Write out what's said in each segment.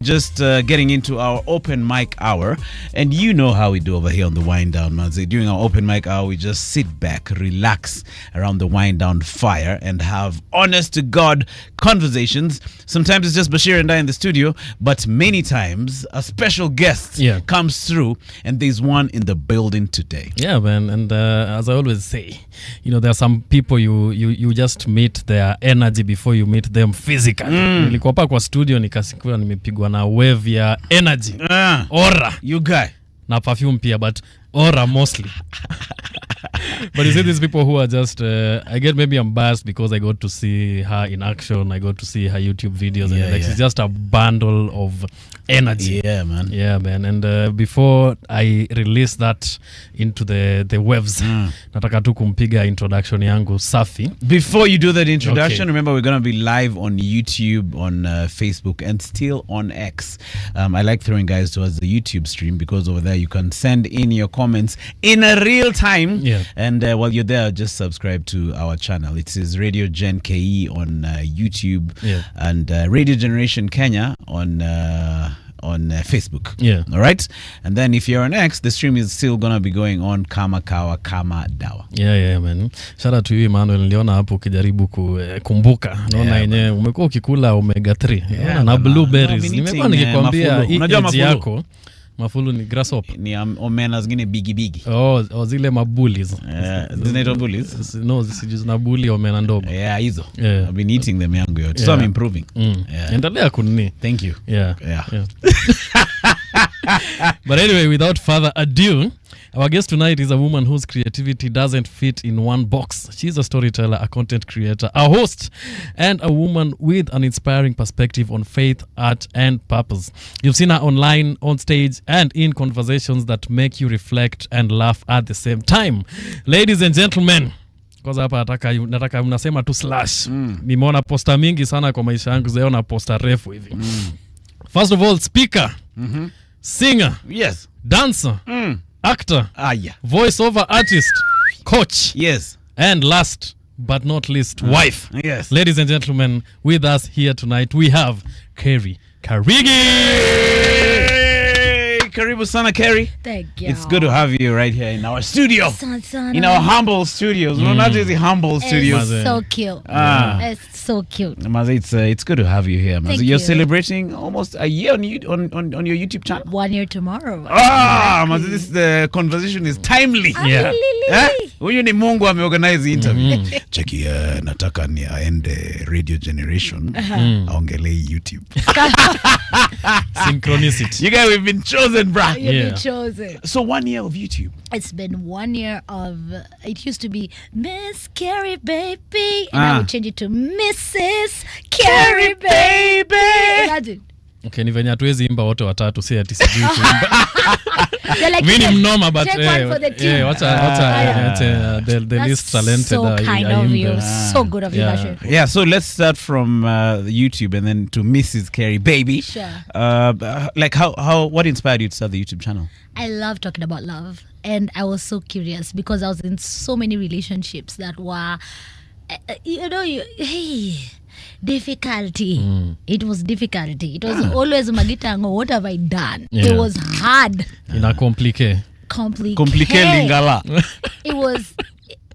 Just getting into our open mic hour, and you know how we do over here on the Wind Down, Manzi. During our open mic hour, we just sit back, relax around the Wind Down fire, and have honest to God conversations. Sometimes it's just Bashir and I in the studio, but many times a special guest comes through, and there's one in the building today. Yeah, man, and as I always say, you know, there are some people you just meet their energy before you meet them physically. Nilikuwa hapa kwa studio nikasikia nimepigwa na wave ya energy. Aura. You guy. Na perfume pia, but aura mostly. But you see these people who are just, I get maybe embarrassed because I got to see her in action. I got to see her YouTube videos. It's just a bundle of energy. Yeah, man. Yeah, man. And before I release that into the waves, nataka tu kumpiga introduction yangu safi. Before you do that introduction, remember we're going to be live on YouTube, on Facebook, and still on X. I like throwing guys towards the YouTube stream because over there you can send in your comments in a real time. Yeah. And while you're there, just subscribe to our channel. It is Radio Gen KE on YouTube and Radio Generation Kenya on Facebook. Yeah. All right. And then if you're on X, the stream is still gonna be going on kama kawa kama dawa. Yeah, man. Shout out to you, Emmanuel. Niliona hapo ukijaribu kumbuka. Naona yenyewe umekuwa ukikula omega 3. Naona na blueberries. Nimekuwa nikikwambia hii yako. Mafulu ni grasshopper. Ni omena zingine bigi. Oh, zile mabullies. Zinaitwa bullies? No, zisijuz na bully omena ndogo. Yeah, hizo. I've been eating them yangu yote. So I'm improving. Endelea kunini. Thank you. Yeah. But anyway, without further ado, our guest tonight is a woman whose creativity doesn't fit in one box. She's a storyteller, a content creator, a host, and a woman with an inspiring perspective on faith, art, and purpose. You've seen her online, on stage, and in conversations that make you reflect and laugh at the same time. Ladies and gentlemen, because hapa nataka mnasema tu slash. Nimeona posta mingi sana kwa maisha yangu, zaona posta refu hivi. First of all, speaker, singer, dancer, actor, voice-over artist, coach, and last but not least, wife. Ladies and gentlemen, with us here tonight, we have Kerry. Karibu sana, Kerry. Thank you. It's good to have you right here in our studio. In our humble studios. No, not just the humble studios. It's so cute. It's so cute. Maze, it's good to have you here, Maze. Thank You're you. Celebrating almost a year on your YouTube channel. 1 year tomorrow. Maze, the conversation is timely. Huyu ni Mungu ameorganize interview. Cheki, nataka ni aende Radio Generation aongelee YouTube. Synchronicity. You guys, we've been chosen, bruh. You've been chosen. So 1 year of YouTube. It's been 1 year of, it used to be Miss Kerry Baby, and I would change it to Mrs. Kerry Baby. Imagine. Okay, ni venye hatuwezi imba wote watatu, si ati sijui kuimba. Like, mimi ni mnoma, but the least talented. So kind of you. So good of you, Bashir. Yeah, so let's start from YouTube and then to Mrs. Kerry Baby. Sure. Like what inspired you to start the YouTube channel? I love talking about love, and I was so curious because I was in so many relationships that were, difficulty. It was difficulty. It was always magitango. What have I done? It was hard. Complicated lingala. It was,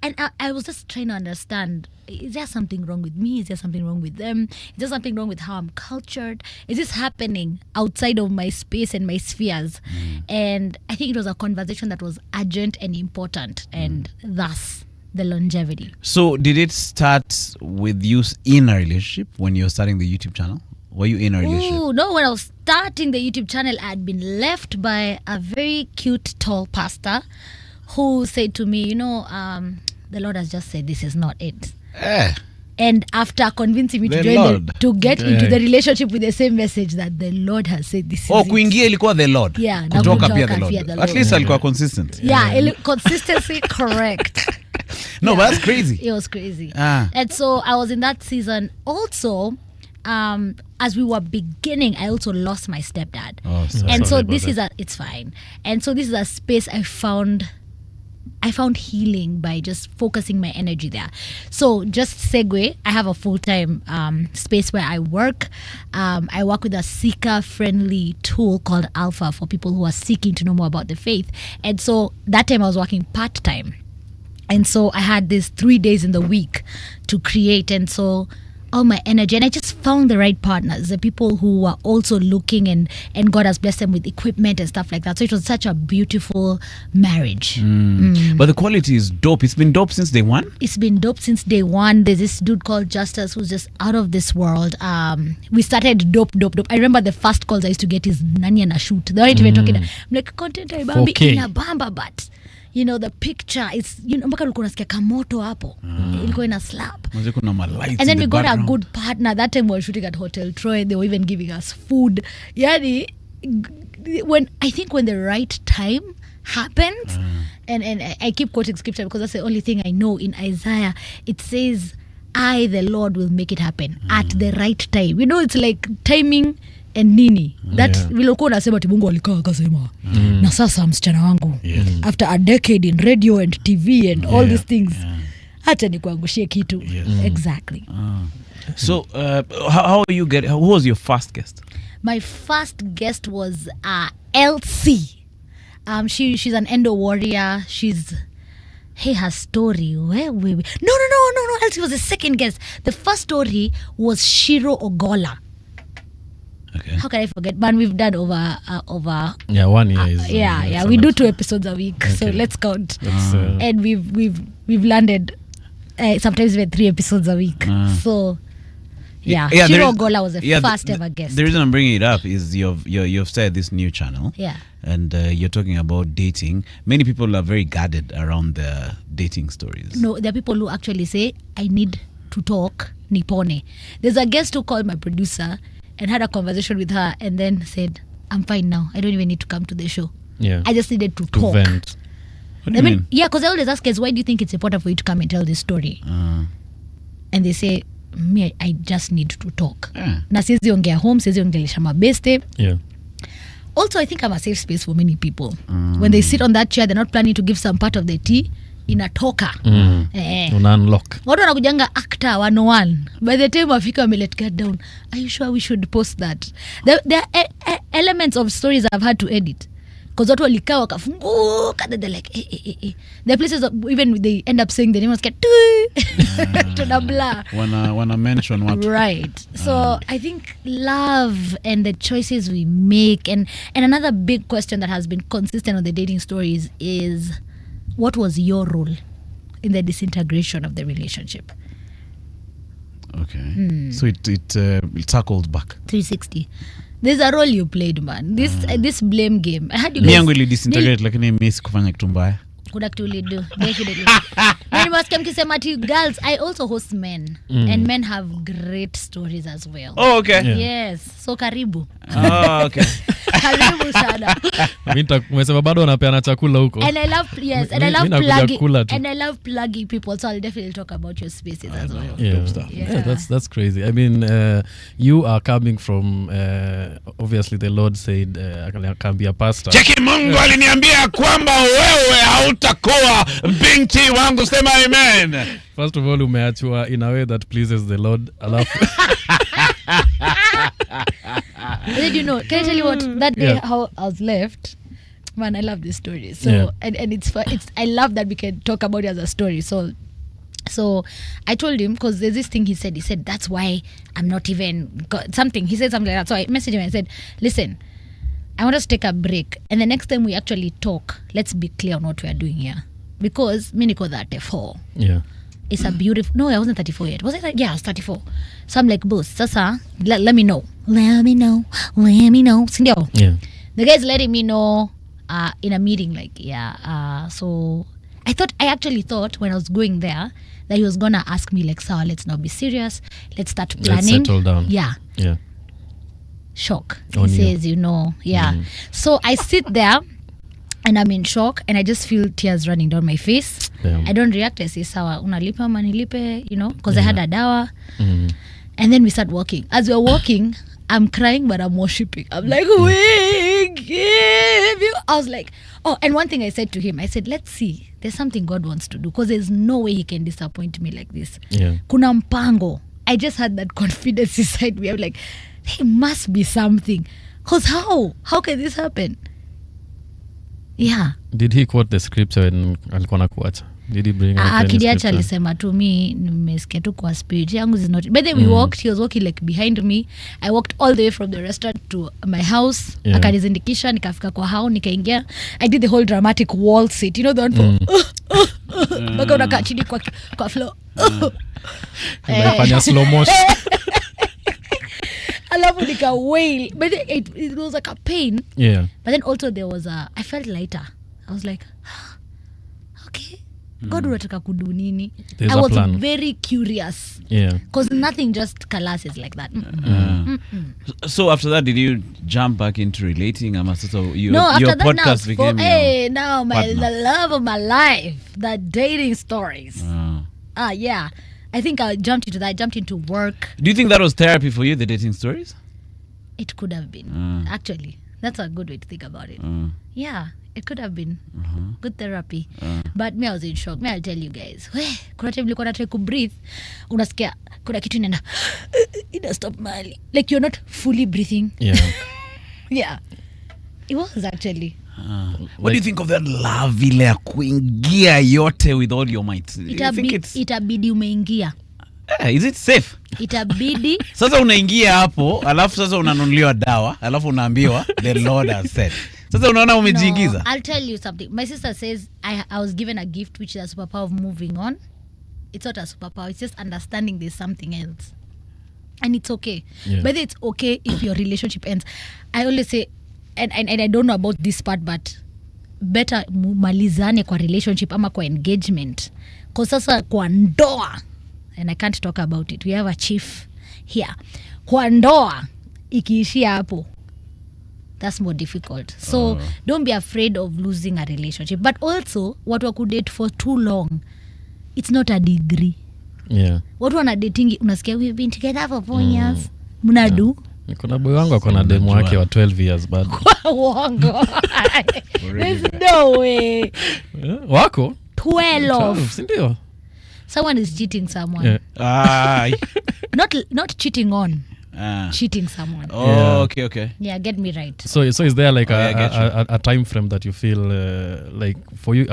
and I was just trying to understand: is there something wrong with me? Is there something wrong with them? Is there something wrong with how I'm cultured? Is this happening outside of my space and my spheres? And I think it was a conversation that was urgent and important, and thus the longevity. So did it start with you in a relationship when you were starting the YouTube channel? Were you in a relationship? No, when I was starting the YouTube channel, I had been left by a very cute, tall pastor who said to me, the Lord has just said this is not it. And after convincing me to get into the relationship with the same message that the Lord has said this is it. Kuingia ilikuwa the Lord. Yeah. Kutoka pia the Lord. At least alikuwa consistent. Yeah, consistency, correct. No, but that's crazy. It was crazy. And so I was in that season. Also, as we were beginning, I also lost my stepdad. Oh, and so this is it's fine. And so this is a space I found I found healing by just focusing my energy there. So just segue, I have a full-time space where I work. I work with a seeker-friendly tool called Alpha for people who are seeking to know more about the faith. And so that time I was working part-time. And so I had these 3 days in the week to create. And so all my energy, and I just found the right partners, the people who were also looking, and God has blessed them with equipment and stuff like that. So it was such a beautiful marriage. But the quality is dope. It's been dope since day one. It's been dope since day one. There's this dude called Justice who's just out of this world. We started dope. I remember the first calls I used to get is nani ana shoot. They weren't even talking. I'm like, content ibambi 4K. ina bamba, but you know the picture, it's, you know, mpaka ulikuwa unasikia kamoto hapo, ilikuwa ina slap. Mwanzo kuna malights And then in we the got background. a good partner. That time we were shooting at Hotel Troy. They were even giving us food. Yani, when the right time happens, and I keep quoting scripture because that's the only thing I know. In Isaiah, it says, I, the Lord, will make it happen at the right time. You know, it's like timing and nini. That vile ulikuwa unasema ati Mungu alikaa akasema na sasa msichana wangu after a decade in radio and TV and all these things, hata nikuangushie kitu. Exactly. So how you get? Who was your first guest? My first guest was LC. She's an endo warrior. Her story. Where we? No. LC was the second guest. The first story was Shiro Ogola. Okay. How can I forget? Man, we've done over 1 year is we do 2 episodes a week, so let's count. And we've landed sometimes even 3 episodes a week. So Shiro Ogola was the first ever guest. The reason I'm bringing it up is you've started this new channel. Yeah. And you're talking about dating. Many people are very guarded around their dating stories. No, there are people who actually say, I need to talk nipone. There's a guest who called my producer and had a conversation with her and then said, I'm fine now. I don't even need to come to the show. Yeah. I just needed to talk. Vent. What do you mean? Yeah, because I always ask guys, why do you think it's important for you to come and tell this story? And they say, me, I just need to talk. Na siwezi ongea home, siwezi ongelesha mabeste. Yeah. Also, I think I'm a safe space for many people. When they sit on that chair, they're not planning to give some part of the tea. Inatoka. Una unlock. Watu wanakujanga actor 101. By the time wafika wame let get down, are you sure we should post that? There are elements of stories I've had to edit. Because watu walikaa wakafunguka, they're like, There are places that even they end up saying the name, get to blah. Wanna mention what? Right. So I think love and the choices we make, and another big question that has been consistent on the dating stories is, what was your role in the disintegration of the relationship? Okay. So it circled back. 360. There's a role you played, man. This blame game. I had you Mi guys. yangu ili disintegrate lakini mi sikufanya kitu mbaya. Kuna kitu ulido. Definitely. Many must mkisema ati girls, I also host men. And men have great stories as well. Oh, okay. Yeah. Yes. So karibu. Oh, okay. Karibu sana. Umesema bado wanapeana chakula huko. And I love nakuja kula tu. and I love plugging people, so I'll definitely talk about your spaces as well. Yeah. stuff. Yeah, that's crazy. I mean, you are coming from obviously the Lord said I can be a pastor. Cheki, Mungu aliniambia kwamba wewe hautakuwa binti wangu, sema amen. First of all, umeachwa in a way that pleases the Lord. Alafu Did you know? Can I tell you what? That day how I was left. Man, I love this story. So and it's I love that we can talk about it as a story. So I told him, because there's this thing he said that's why I'm not even something. He said something like that. So I messaged him and I said, listen, I want us to take a break, and the next time we actually talk, let's be clear on what we are doing here. Because me niko 34. yeah. It's a beautiful... No, I wasn't 34 yet. Was I? Yeah, I was 34. So I'm like, boss, sasa, let me know. Let me know. Sindio? Yeah. The guy's letting me know in a meeting, like, so I actually thought when I was going there that he was going to ask me, like, so let's now be serious. Let's start planning. Let's settle down. Yeah. Yeah. Shock. On He you. says, yeah. So I sit there and I'm in shock and I just feel tears running down my face. Damn. I don't react. I say, sawa, unalipa manilipe, because I had a dawa. Mm. And then we start walking. As we're walking, I'm crying, but I'm worshiping. I'm like, we give you. I was like, oh, and one thing I said to him, I said, let's see there's something God wants to do, because there's no way he can disappoint me like this. Yeah. Kuna mpango. I just had that confidence inside me. I'm like, there must be something. Because how can this happen? Yeah. Did he quote the scripture when alikuwa nakuacha? Did he bring out any Akidiacha scripture? alisema to me, nimesikia tu kwa spirit yangu is not. But then we walked, he was walking like behind me. I walked all the way from the restaurant to my house. Yeah. Akanizindikisha, nikafika kwa hao, nikaingia. I did the whole dramatic wall sit. You know the one for mpaka unakaa chini kwa floor. Unafanya slow motion. Alafu nika wail. But it was like a pain. Yeah. But then also there was I felt lighter. I was like, okay, God unataka kudu nini? There's I a was plan. very curious. Yeah. Because nothing just collapses like that. So after that, did you jump back into relating? Your After that podcast now, became now the love of my life, the dating stories. Yeah. I think I jumped into that. I jumped into work. Do you think that was therapy for you, the dating stories? It could have been, actually. That's a good way to think about it. Yeah, it could have been good therapy. But me, I was in shock. Me, I'll tell you guys. Kuna time nilikuwa nataka kubreathe. Unasikia kuna kitu inaenda ina stop mali. Like you're not fully breathing. Yeah. Yeah. It was actually. What do you think of that love ile ya kuingia yote with all your might? Itabidi umeingia. Is it safe? Itabidi. Sasa unaingia hapo, alafu sasa unanunuliwa dawa, alafu unaambiwa the Lord has said. Sasa unaona umejiingiza. No, I'll tell you something. My sister says I was given a gift which is a superpower of moving on. It's not a superpower. It's just understanding there's something else. And it's okay. Yeah. But it's okay if your relationship ends. I always say, and I don't know about this part, but better malizane kwa relationship ama kwa engagement. Kwa sasa kwa ndoa, and I can't talk about it. We have a chief here. Kwa ndoa, ikiishia hapo, that's more difficult. So don't be afraid of losing a relationship. But also, watu wakudate for too long, it's not a degree. Yeah. Watu wana dating, unasikia we've been together for 4 years. Mnadu? Kuna boy wangu akona demo wake wa 12 years bado. Uongo. There's no way. Wako? 12. Si ndio? Someone is cheating someone. Yeah. Not cheating on. Cheating someone. Oh, yeah. Okay. Yeah, get me right. So is there like I a time frame that you feel like for you?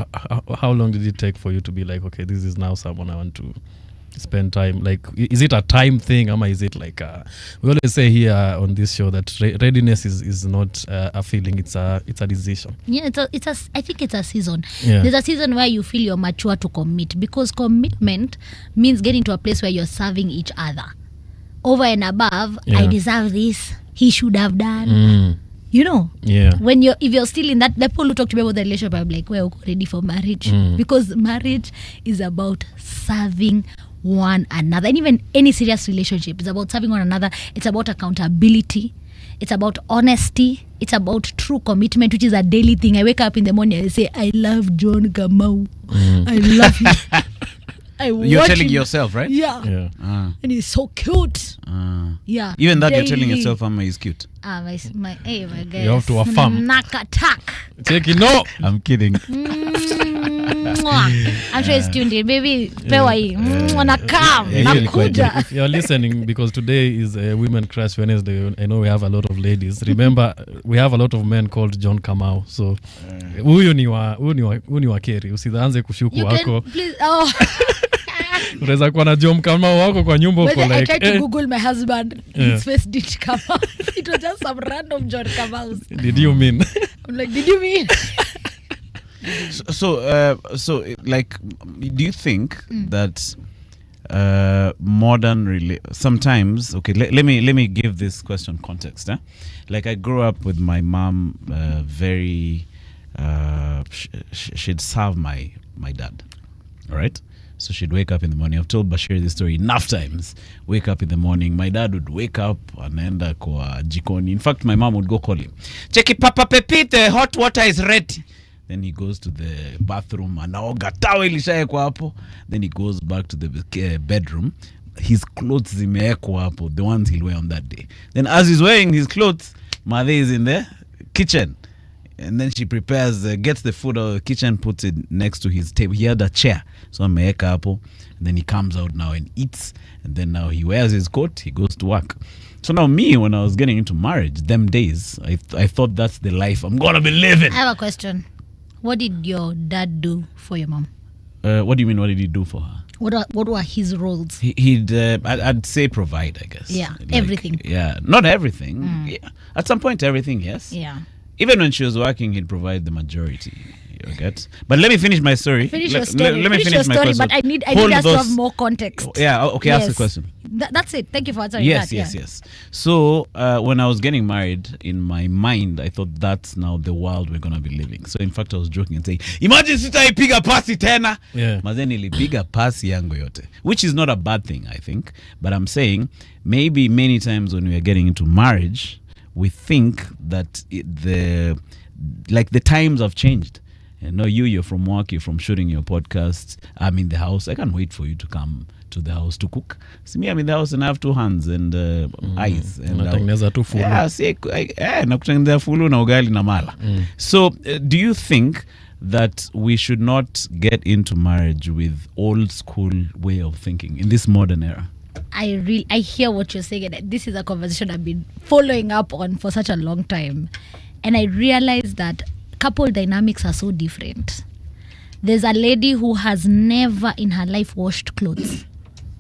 How long did it take for you to be like, okay, this is now someone I want to spend time? Like, is it a time thing, or is it like we always say here on this show that readiness is not a feeling; it's a decision. Yeah, I think it's a season. Yeah. There's a season where you feel you're mature to commit, because commitment means getting to a place where you're serving each other over and above. Yeah. I deserve this. He should have done. You know. Yeah. If you're still in that, the people who talk to me about the relationship, I'm like, we're ready for marriage, because marriage is about serving one another. And even any serious relationship is about serving one another. It's about accountability. It's about honesty. It's about true commitment, which is a daily thing. I wake up in the morning and I say, I love John Kamau. I love him. You're telling yourself, right? Yeah. And he's so cute. Yeah. Even that daily. You're telling yourself, Amma is cute. My guy. You have to affirm. Knock attack. Take it, no. I'm kidding. I'm sure it's tuned in. Baby, pewa hii. Nakam. Nakuja. If you're listening, because today is Women Crush Wednesday, I know we have a lot of ladies. Remember, we have a lot of men called John Kamau. So, huyu ni wa Kerry. Usianze kushuku wako. Please, unaweza kuwa na John Kamau wako kwa nyumba uko like. I tried to Google my husband. His face didn't come out. It was just some random John Kamau. Did you mean? I'm like, did you mean? So, like, do you think that modern sometimes? Okay, let me give this question context. Like, I grew up with my mom. Very, she'd serve my dad. All right. So she'd wake up in the morning. I've told Bashir this story enough times. Wake up in the morning. My dad would wake up anaenda kwa jikoni. In fact, my mom would go call him. Cheki Papa Pepite, hot water is ready. Then he goes to the bathroom. Anaoga towel ilishaekwa hapo. Then he goes back to the bedroom. His clothes zimeekwa hapo, the ones he'll wear on that day. Then as he's wearing his clothes, Mother is in the kitchen. and then she prepares, gets the food out of the kitchen, puts it next to his table. He had a chair, so ameweka hapo, and then he comes out now and eats, and then now he wears his coat, he goes to work. So now me, when I was getting into marriage, them days, I thought that's the life I'm gonna be living. I have a question. What did your dad do for your mom? What do you mean, what did he do for her? What were his roles? He'd I'd say provide, I guess. Yeah, everything. Yeah, not everything. Yeah. At some point, everything, yes. Yeah. Even when she was working, he'd provide the majority. You get? But let me finish my story. Finish your story. Let me finish my story, question. but I need us to have more context. Yeah, okay, Yes. ask the question. That's it. Thank you for answering Yes, that. yes. So when I was getting married, in my mind, I thought that's now the world we're going to be living. So in fact, I was joking and saying, imagine sitaipiga pasi tena. Yeah. Mazeni nilipiga pasi yangu yote, which is not a bad thing, I think. But I'm saying maybe many times when we are getting into marriage, we think that the times have changed. And now you're from work, you're from shooting your podcast. I'm in the house. I can't wait for you to come to the house to cook. See me, I'm in the house and I have 2 hands and eyes. And Unatengeneza tu fulu. nakutengeneza fulu na ugali na mala. So do you think that we should not get into marriage with old school way of thinking in this modern era? I hear what you're saying, and this is a conversation I've been following up on for such a long time. And I realize that couple dynamics are so different. There's a lady who has never in her life washed clothes.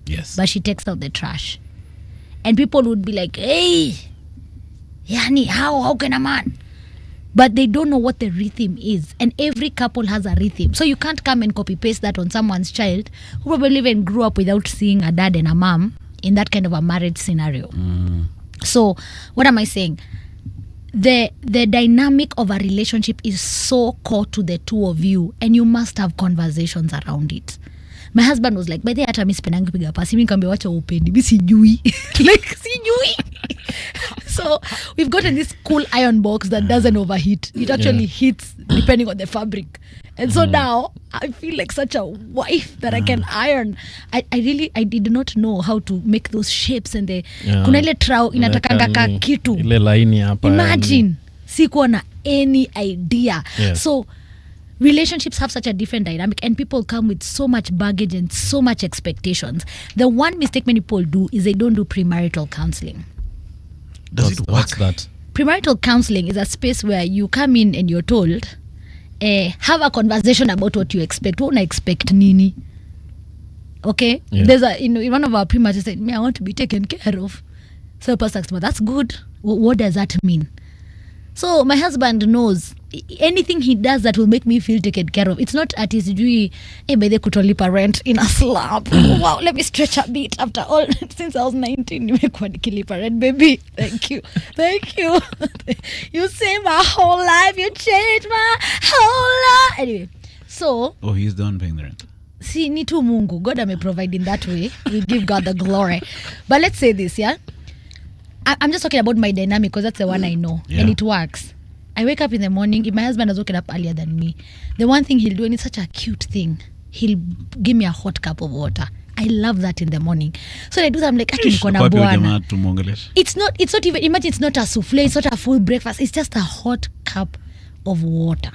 Yes. But she takes out the trash. And people would be like, hey, yani, how can a man? But they don't know what the rhythm is. And every couple has a rhythm. So you can't come and copy paste that on someone's child who probably even grew up without seeing a dad and a mom in that kind of a marriage scenario. So what am I saying? The dynamic of a relationship is so core to the two of you, and you must have conversations around it. My husband was like, by the hata mi sipendangi piga pasi, mi nikamwambia wacha upendi, mi sijui. Like sijui. So we've gotten this cool iron box that doesn't overheat. It actually heats depending on the fabric. And so now I feel like such a wife that I can iron. I did not know how to make those shapes, and the kuna ile trau inatakanga ka kitu. Ile laini hapa. Imagine sikuwa na any idea. Yes. So relationships have such a different dynamic, and people come with so much baggage and so much expectations. The one mistake many people do is they don't do premarital counseling. Does it work? What's that? Premarital counseling is a space where you come in and you're told, have a conversation about what you expect. What I expect nini? Okay? Yeah. There's in one of our premarital said, I want to be taken care of. So the pastor asked me, that's good. What does that mean? So my husband knows anything he does that will make me feel taken care of. It's not at his degree, by the kutolipa rent in a slab. Wow, let me stretch a bit. After all, since I was 19, nimekuwa nikilipa rent, baby. Thank you. You saved my whole life. You changed my whole life. Anyway, so. Oh, he's done paying the rent. See, ni tu Mungu. God may provide in that way. We give God the glory. But let's say this, yeah? I'm just talking about my dynamic because that's the one I know. Yeah. And it works. I wake up in the morning. If my husband has woken up earlier than me, the one thing he'll do, and it's such a cute thing, he'll give me a hot cup of water. I love that in the morning. So I do that, I'm like, aki niko na bwana. It's not even, imagine it's not a souffle, it's not a full breakfast, it's just a hot cup of water.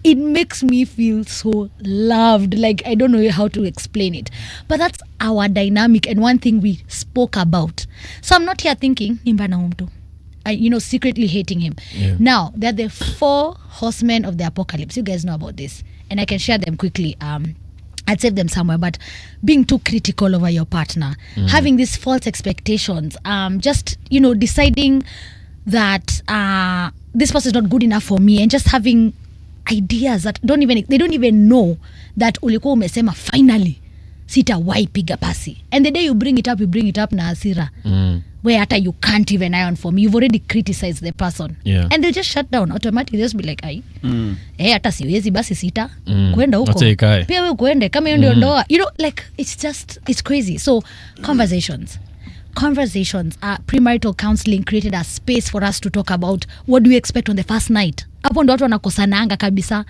It makes me feel so loved. Like, I don't know how to explain it. But that's our dynamic and one thing we spoke about. So I'm not here thinking, nimba na mtu. Secretly hating him. Yeah. Now, they're the 4 horsemen of the apocalypse. You guys know about this. And I can share them quickly. I'd save them somewhere. But being too critical over your partner, having these false expectations, just, deciding that this person is not good enough for me, and just having ideas that they don't even know that ulikuwa umesema finally sitawahi piga pasi, and the day you bring it up na hasira where hata you can't even iron for me, you've already criticized the person, and they'll just shut down automatically. They'll just be like hata siwezi basi sita kwenda huko pia wewe kwende kama hiyo ndio ndoa, like it's crazy. So conversations, premarital counseling created a space for us to talk about what do we expect on the first night. Hapo ndo watu wanakosananga kabisa.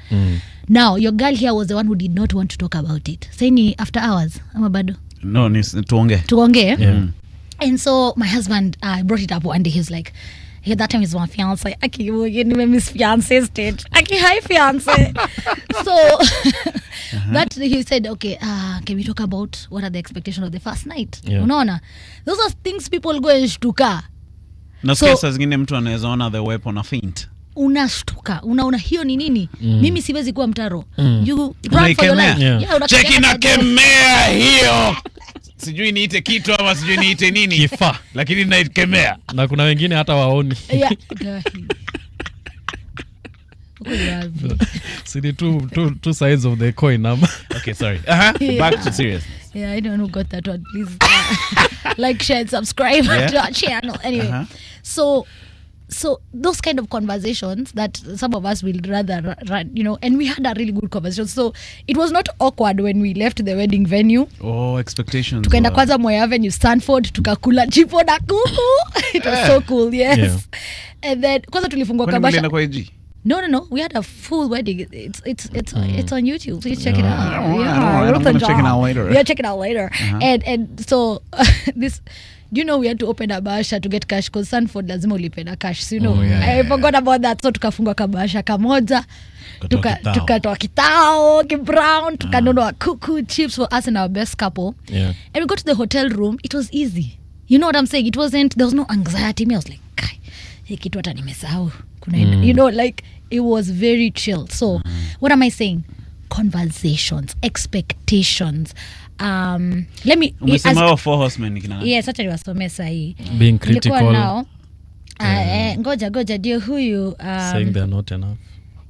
Now your girl here was the one who did not want to talk about it. Say ni after hours ama bado? No, ni tuongee. And so my husband brought it up one day. He was like, that time is my fiance. Aki, miss fiance stage. Aki, hi fiance. So that he said, okay, can we talk about what are the expectations of the first night? Yeah. Unaona, those are things people go and shtuka. Nasikia saa zingine mtu anaweza ona the weapon a feint. Unashtuka, unaona hiyo ni nini? Mimi siwezi kuwa mtaro. You run for your life. Yeah. Cheki na kemea hiyo. Sijui niite kitu ama sijui niite nini. Kifaa. Lakini naikemea. Na kuna wengine hata waoni. Yeah. See the two sides of the coin. Okay, sorry. Back to serious. Yeah, I don't know who got that one. Please like, share, and subscribe to our channel. Anyway, so those kind of conversations that some of us will rather run, and we had a really good conversation. So it was not awkward when we left the wedding venue. Oh, expectations. Tukaenda kwanza Moi Avenue, Stanford, tukakula chipo na kuku. It was so cool, yes. Yeah. And then kwanza tulifungua kabasha. No. We had a full wedding. It's on YouTube. Please check it out. I'm gonna check it out later. Yeah, check it out later. And so this, we had to open a bahasha to get cash because Sanford lazima ulipe na cash. So, I forgot about that. So tukafunga kabasha kamoja. Tukatoa kitao, brown, tukanunua kuku, chips for us and our best couple. Yeah. And we got to the hotel room. It was easy. You know what I'm saying? There was no anxiety. I was like, kai, hii kitu hata nimesahau. Like it was very chill. So what am I saying? Conversations, expectations. Let me umesema four horsemen nikina. Yes, acha niwasomee sahi. Being critical now. Ngoja ndio huyu saying they're not enough.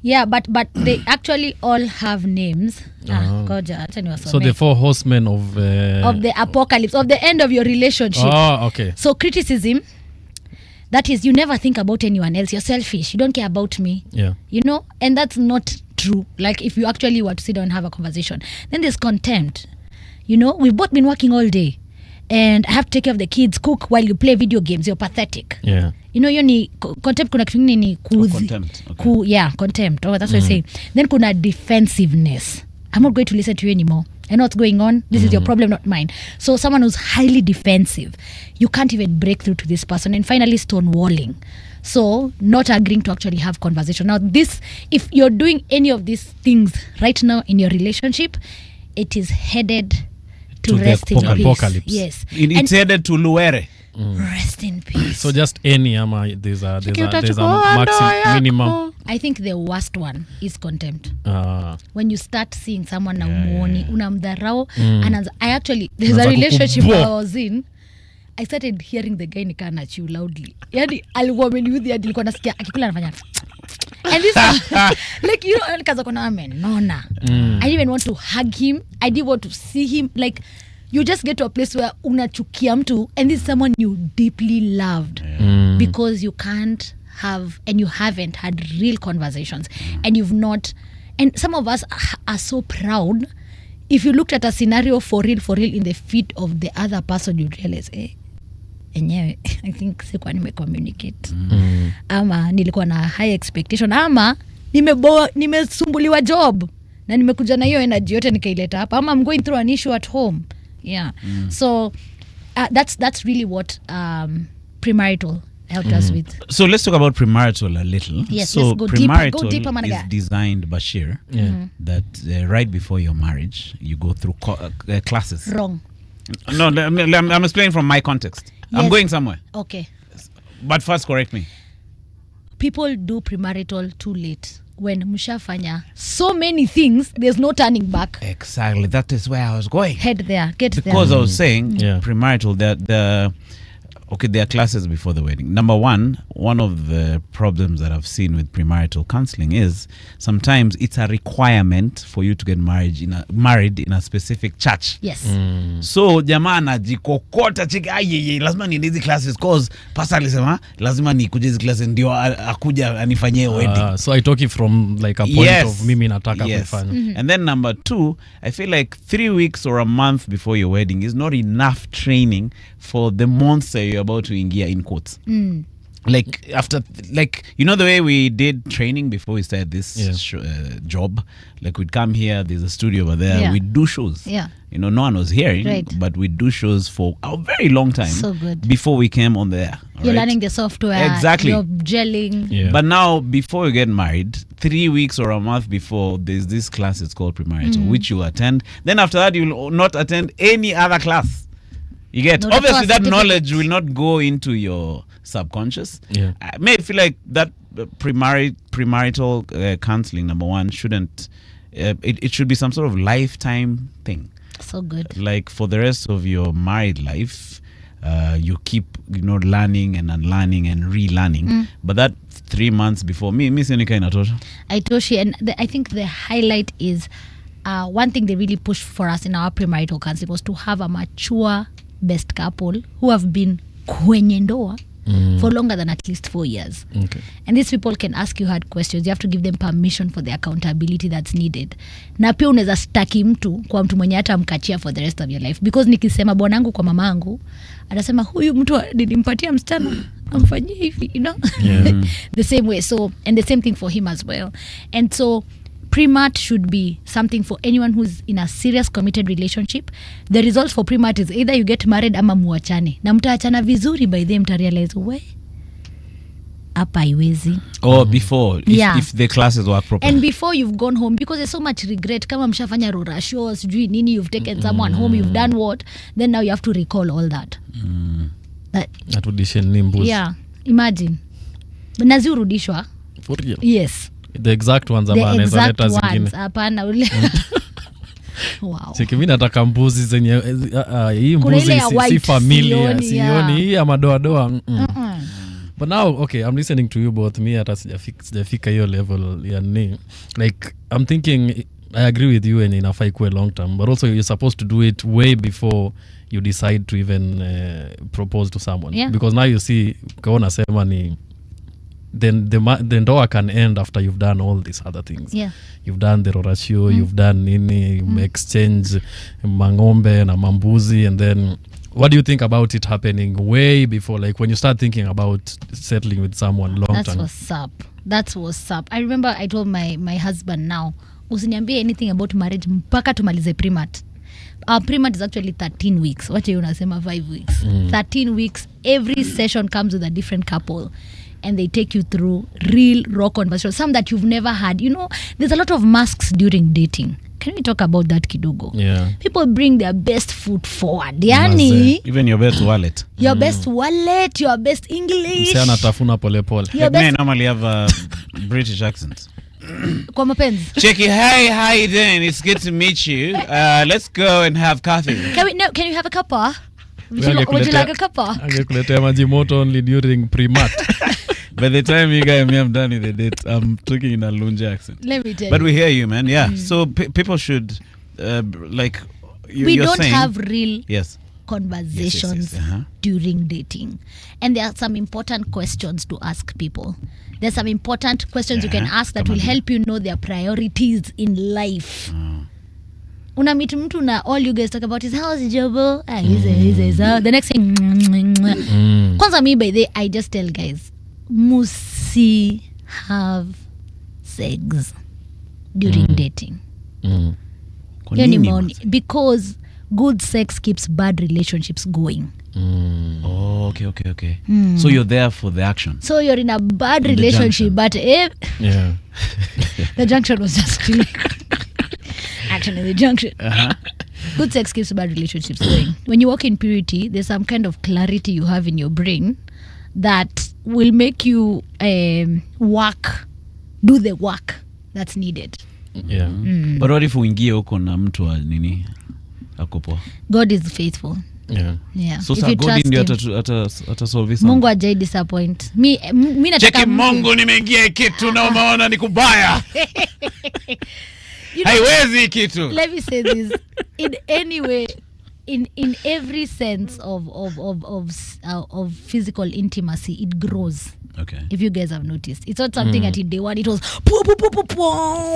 Yeah, but they actually all have names. Ngoja acha niwasomee. So the four horsemen of the apocalypse, of the end of your relationship. Oh, okay. So criticism, that is, you never think about anyone else. You're selfish. You don't care about me. Yeah. And that's not true. Like if you actually want to sit down and have a conversation. Then there's contempt. We've both been working all day. And I have to take care of the kids, cook while you play video games. You're pathetic. Yeah. Hiyo ni contempt. Kuna kitu kingine ni kuzi. Contempt. Okay. Yeah, contempt. Oh, that's what I'm saying. Then kuna defensiveness. I'm not going to listen to you anymore. I know what's going on. This is your problem, not mine. So someone who's highly defensive, you can't even break through to this person. And finally, stonewalling. So not agreeing to actually have conversation. Now if you're doing any of these things right now in your relationship, it is headed to rest in peace. Apocalypse. Yes. It's headed to Luere. Rest in peace. So just any there's a maximum minimum. I think the worst one is contempt. When you start seeing someone na umuoni, unamdharau, and there's a relationship I was in. I started hearing the guy nikaa na chew loudly. Yaani alikuwa ameniudhi hadi nilikuwa nasikia akikula anafanya. And this like nikaanza kuona amenona. I didn't even want to hug him. I didn't want to see him. Like you just get to a place where unachukia mtu, and this is someone you deeply loved because you can't have and you haven't had real conversations and you've not, and some of us are so proud. If you looked at a scenario for real in the feet of the other person, you'd realize enyewe I think sikuwa nimecommunicate ama nilikuwa na high expectation ama nimesumbuliwa job na nimekuja na hiyo energy yote nikaileta hapa ama I'm going through an issue at home. Yeah. So that's really what premarital helped us with. So let's talk about premarital a little. Yes, so let's go premarital deeper, is designed, Bashir, that right before your marriage you go through classes. Wrong. No, I'm explaining from my context. Yes. I'm going somewhere. Okay. But first correct me. People do premarital too late. When mshafanya so many things, there's no turning back. Exactly. That is where I was going. Head there. Get there. Because I was saying premarital, there are classes before the wedding. Number one of the problems that I've seen with premarital counseling is sometimes it's a requirement for you to get married in a specific church. Yes. So jamaa anajikokota lazima niende hizi classes cause pastor alisema lazima nikuje hizi classes ndio akuja anifanyie wedding. So I talk it from like a point of mimi nataka kufanya. And then number two, I feel like 3 weeks or a month before your wedding is not enough training for the monster you're about to ingia in quotes. like after, like, you know the way we did training before we started this job, like we'd come here, there's a studio over there, we'd do shows, you know, no one was hearing, but we'd do shows for a very long time, so good, before we came on the air. You're learning the software, exactly, you're gelling, but now before you get married, 3 weeks or a month before, there's this class, it's called premarital, which you attend. Then after that, you'll not attend any other class. You get, obviously that knowledge will not go into your subconscious. I may feel like that premarital counseling, number one, shouldn't, it should be some sort of lifetime thing. So good. Like for the rest of your married life, you keep, you know, learning and unlearning and relearning. But that 3 months before, me Senika inatosha. Aitoshi, and I think the highlight is one thing they really pushed for us in our premarital counseling was to have a mature best couple who have been kwenye ndoa for longer than at least 4 years. And these people can ask you hard questions. You have to give them permission for the accountability that's needed. Na pia unaweza staki mtu kwa mtu mwenye hata mkachia for the rest of your life, because nikisema bwanangu kwa mamangu anasema huyu mtu nilimpatia msichana amfanyie hivi, you know. The same way, so, and the same thing for him as well. And so Pre-mat should be something for anyone who's in a serious committed relationship. The result for pre-mat is either you get married ama muachane. Na mtaachana vizuri, by them mtarealize we hapa haiwezi. Or before, if the classes work properly. And before you've gone home, because there's so much regret. Kama mshafanya rura shows, sijui nini, you've taken someone home, you've done what, then now you have to recall all that. That audition ni mbuzi. Yeah, imagine. Nazi urudishwa. For real? Yes. The exact ones anaweza leta zingine. Hapana ule. Wow. Cheki mimi nataka mbuzi zenye hii mbuzi si familia, sioni hii ya madoa. But now, okay, I'm listening to you both. Me hata sijafika hiyo level ya ni. Like I'm thinking, I agree with you and inafai kuwe long term, but also you're supposed to do it way before you decide to even propose to someone. Because now you see, kaona sema ni then the ndoa can end after you've done all these other things. You've done the rorashio, you've done nini, you exchange mangombe na mambuzi, and then what do you think about it happening way before, like when you start thinking about settling with someone long term? That's what's up. I remember I told my husband, now usiniambie anything about marriage mpaka tumalize primat. Our primat is actually 13 weeks. Wacha unasema 5 weeks. 13 weeks. Every session comes with a different couple, and they take you through real raw conversations, some that you've never had. You know, there's a lot of masks during dating. Can we talk about that kidogo? People bring their best foot forward. Yani, even your best wallet. Your best wallet, your best English. Msiana tafuna pole pole. I normally have a British accent. Kwa mapenzi. Checky, hi then. It's good to meet you. Let's go and have coffee. Can you have a cuppa? Would you like a cuppa? Angekuletea maji moto only during pre-mat. By the time you guys me, I'm done with the date. I'm talking in a Lunja accent. Let me tell you. But we hear you, man. Yeah. So people should like. We don't saying, have real conversations during dating, and there are some important questions to ask people. There's some important questions you can ask that will help you know their priorities in life. Una meet mtu na all you guys talk about is how's your job? The next thing. Kwanza me by the I just tell guys, musi have sex during dating. Because good sex keeps bad relationships going. Oh, okay. So you're there for the action. So you're in a bad relationship, but the junction was just action in the junction. Good sex keeps bad relationships going. When you walk in purity, there's some kind of clarity you have in your brain that will make you do the work that's needed. But what if uingie huko na mtu wa nini akopoa? God is faithful. So God ndio ata solve this. Mungu ajai disappoint. Mi nataka cheki Mungu nimeingia kitu na umeona ni kubaya. Haiwezi kitu. Let me say this, in any way, in every sense of physical intimacy, it grows. Okay. If you guys have noticed, it's not something at day one. It was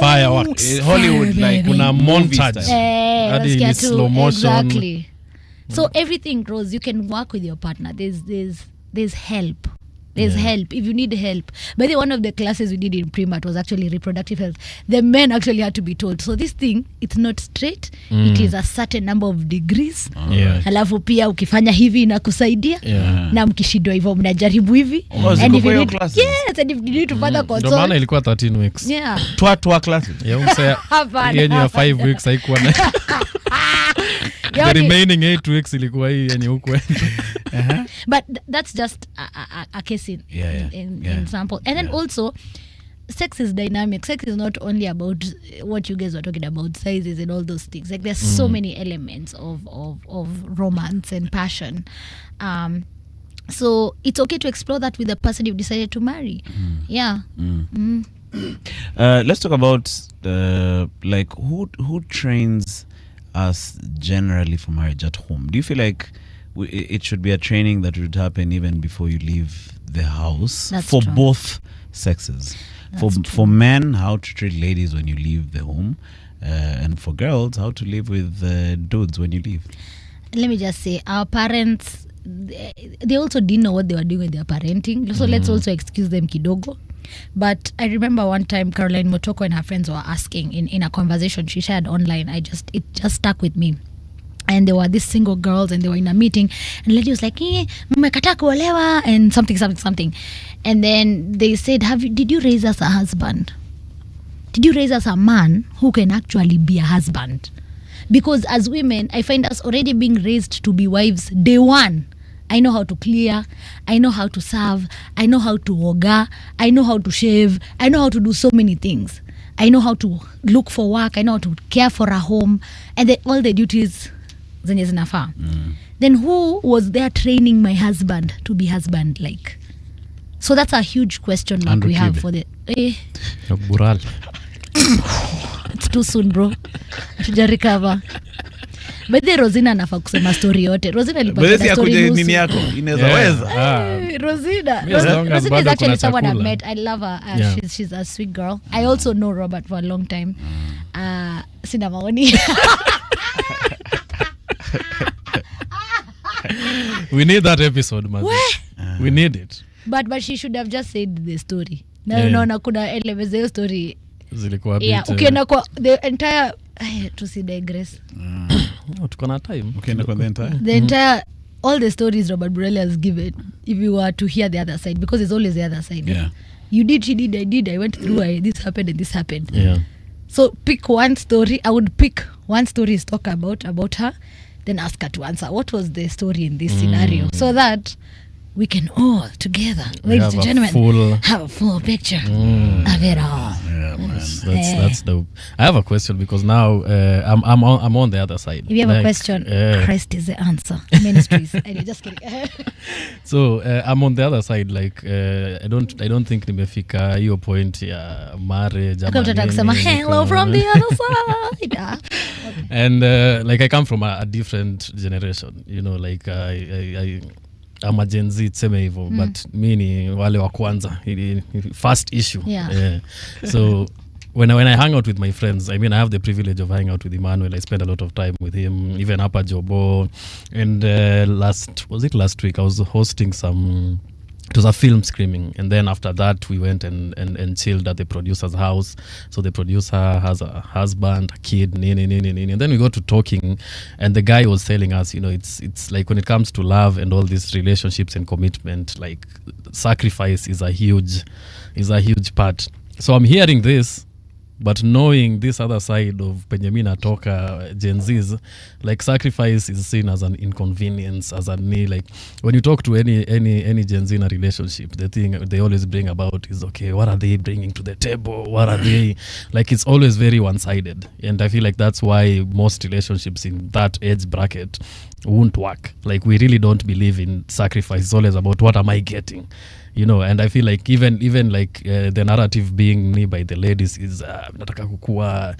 fireworks. Hollywood like kuna montage. Nasikia slow motion. Exactly. So everything grows. You can work with your partner. There's help. There's help if you need help. By the way, one of the classes we did in Primat was actually reproductive health. The men actually had to be told, so this thing, it's not straight. It is a certain number of degrees. Halafu pia ukifanya hivi inakusaidia. Na mkishindwa hivyo mnajaribu hivi. And if you need, yes, and if you need to further consult. Ndio maana ilikuwa 13 weeks. Yeah. Twa classes. Umsea yenye ya 5 weeks haikuwa na the remaining 8 weeks ilikuwa hii yenye huko. But that's just a case in sample. And then also, sex is dynamic. Sex is not only about what you guys were talking about, sizes and all those things. Like there's so many elements of romance and passion. So it's okay to explore that with the person you've decided to marry. Let's talk about like who trains us generally for marriage at home. Do you feel like it should be a training that would happen even before you leave the house? That's for true. both sexes? For men, how to treat ladies when you leave the home, and for girls, how to live with dudes when you leave? Let me just say, our parents, they also didn't know what they were doing when they were parenting. So let's also excuse them kidogo. But I remember one time Caroline Motoko and her friends were asking in a conversation she shared online. It just stuck with me. And there were these single girls and they were in a meeting and the lady was like, mmekataa kuolewa and something. And then they said, did you raise us a husband? Did you raise us a man who can actually be a husband? Because as women, I find us already being raised to be wives day one. I know how to clear, I know how to serve, I know how to oga, I know how to shave, I know how to do so many things. I know how to look for work, I know how to care for a home, and all the duties zenye zinafaa. Then who was there training my husband to be husband-like? So that's a huge question mark we have for the... Bural. It's too soon, bro. Tuja recover. But the Rosina anafaa kusema story yote. Rosina alipata story nusu. Nini yako? Inaweza weza. Rosina is actually someone I've met. I love her. She's a sweet girl. I also know Robert for a long time. Sina maoni. We need that episode, man. We need it. But she should have just said the story. Na kuna elements of story. Zilikuwa bit. Ukienda kwa the entire to digress. Tuko na time. Ukienda kwa the entire all the stories Robert Burrell has given, if you were to hear the other side, because it's always the other side. Yeah. You did, she did, I did, I went through, this happened and this happened. Yeah. So pick one story. I would pick one story to talk about her, then ask her to answer what was the story in this scenario, so that we can all together, ladies and gentlemen, have a full picture of it all. Yeah, man. That's dope. I have a question because now I'm on the other side. If you have a question, Christ is the answer. Ministries. Anyway, just kidding. So I'm on the other side. Like I don't think nimefika hiyo point ya marriage. Hello from the other side. Okay. And like I come from a different generation. You know, like I'm a Gen Z tuseme hivyo, but mi ni wale wa kwanza, first issue. So when I hang out with my friends, I mean, I have the privilege of hanging out with Emmanuel. I spend a lot of time with him, even hapa Jobo. And last week I was hosting it was a film screening, and then after that we went and chilled at the producer's house. So the producer has a husband, a kid, and then we got to talking, and the guy was telling us, you know, it's like when it comes to love and all these relationships and commitment, like sacrifice is a huge part. So I'm hearing this, but knowing this other side of Benjamin Atoka, Gen Z's, like sacrifice is seen as an inconvenience, as a need. Like when you talk to any Gen Z in a relationship, the thing they always bring about is, okay, what are they bringing to the table? What are they like? It's always very one-sided, and I feel like that's why most relationships in that age bracket won't work. Like we really don't believe in sacrifice. It's always about what am I getting, you know. And I feel like even like the narrative being me by the ladies is nataka kukua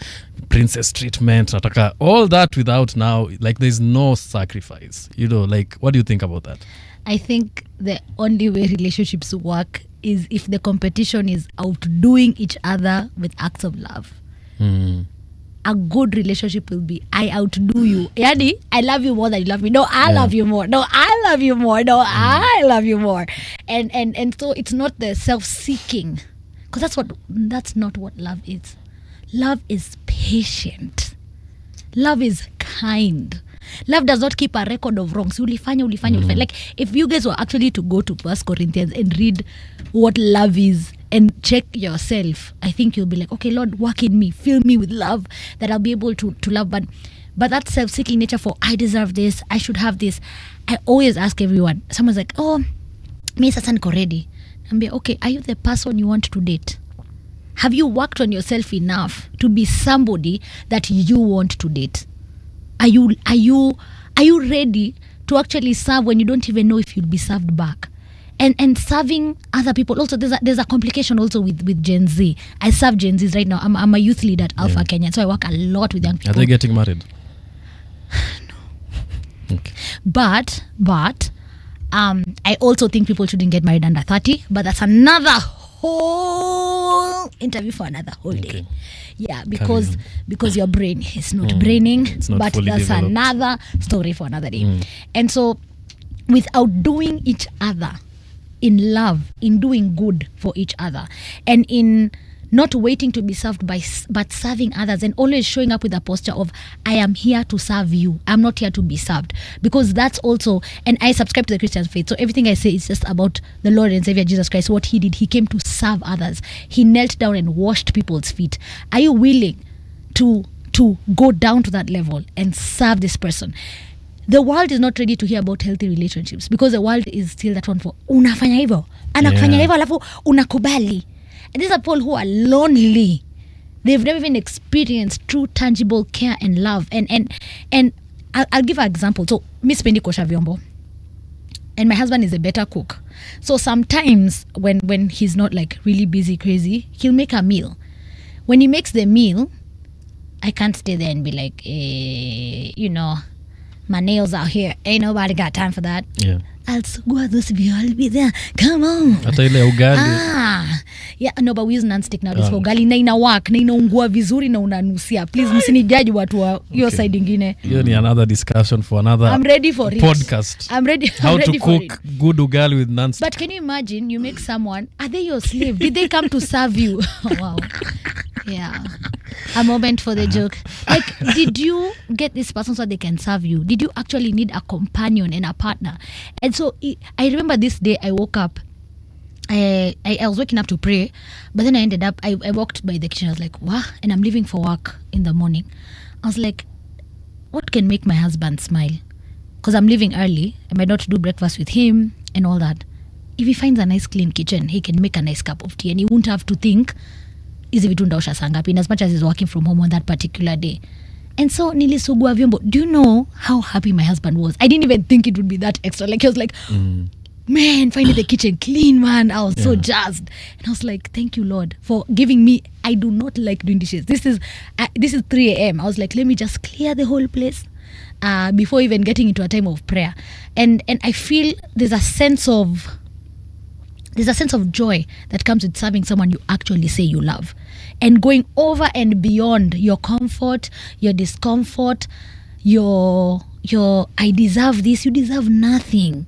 princess treatment, nataka all that, without now like there's no sacrifice, you know. Like what do you think about that? I think the only way relationships work is if the competition is outdoing each other with acts of love. a good relationship will be I outdo you. Yani, I love you more than you love me. No, I love you more. No, I love you more. No, I love you more. And so it's not the self-seeking, because that's not what love is. Love is patient. Love is kind. Love does not keep a record of wrongs. Ulifanya. Like, if you guys were actually to go to 1 Corinthians and read what love is and check yourself, I think you'll be like, okay, Lord, work in me, fill me with love, that I'll be able to love. But that self-seeking nature for, I deserve this, I should have this. I always ask everyone. Someone's like, oh, me sasa niko ready. I'm like, okay, are you the person you want to date? Have you worked on yourself enough to be somebody that you want to date? Are you ready to actually serve when you don't even know if you'll be served back? And serving other people also, there's a complication also with Gen Z. I serve Gen Zs right now. I'm a youth leader at Alpha Kenya, so I work a lot with young people. Are they getting married? No. Okay. But I also think people shouldn't get married under 30, but that's another whole interview for another whole day. Yeah, because your brain is not braining, but that's developed. Another story for another day. And so, without doing each other in love, in doing good for each other, and in not waiting to be served but serving others, and always showing up with a posture of, I am here to serve you, I'm not here to be served. Because that's also, and I subscribe to the Christian faith, so everything I say is just about the Lord and Savior Jesus Christ. What he did, he came to serve others. He knelt down and washed people's feet. Are you willing to go down to that level and serve this person? The world is not ready to hear about healthy relationships, because the world is still that one for unafanya hivyo, anafanya hivyo, alafu unakubali. And these are people who are lonely. They've never even experienced true tangible care and love. And I'll give an example. So, me spendi kosha vyombo, and my husband is a better cook. So sometimes when he's not like really busy crazy, he'll make a meal. When he makes the meal, I can't stay there and be like, my nails out here, ain't nobody got time for that. Yeah. I'll sugua those if you'll be there. Come on. Hata ile ugali. Yeah, no, but we use non-stick nowadays for ugali. Na ina work, na inaungua vizuri na unanusia. Please, msinijaji watu wa your side ingine. Hiyo ni another discussion for another I'm ready for podcast. I'm ready. How to cook good ugali with non-stick. But can you imagine, you make someone, are they your slave? Did they come to serve you? Wow. Yeah. A moment for the joke. Like, did you get this person so they can serve you? Did you actually need a companion and a partner? And so I remember this day I woke up. I was waking up to pray, but then I ended up, I walked by the kitchen. I was like, wow. And I'm leaving for work in the morning. I was like, what can make my husband smile? Because I'm leaving early. I might not do breakfast with him and all that. If he finds a nice clean kitchen, he can make a nice cup of tea, and he won't have to think, hizi vitu ndaosha saa ngapi, in as much as he's working from home on that particular day. And so nilisugua vyombo. Do you know how happy my husband was? I didn't even think it would be that extra. Like, he was like, man, finally the kitchen clean, man. I was so jazzed. And I was like, thank you, Lord, for giving me, I do not like doing dishes. This is 3 a.m. I was like, let me just clear the whole place before even getting into a time of prayer. And I feel there's a sense of joy that comes with serving someone you actually say you love, and going over and beyond your comfort, your discomfort, your I deserve this. You deserve nothing.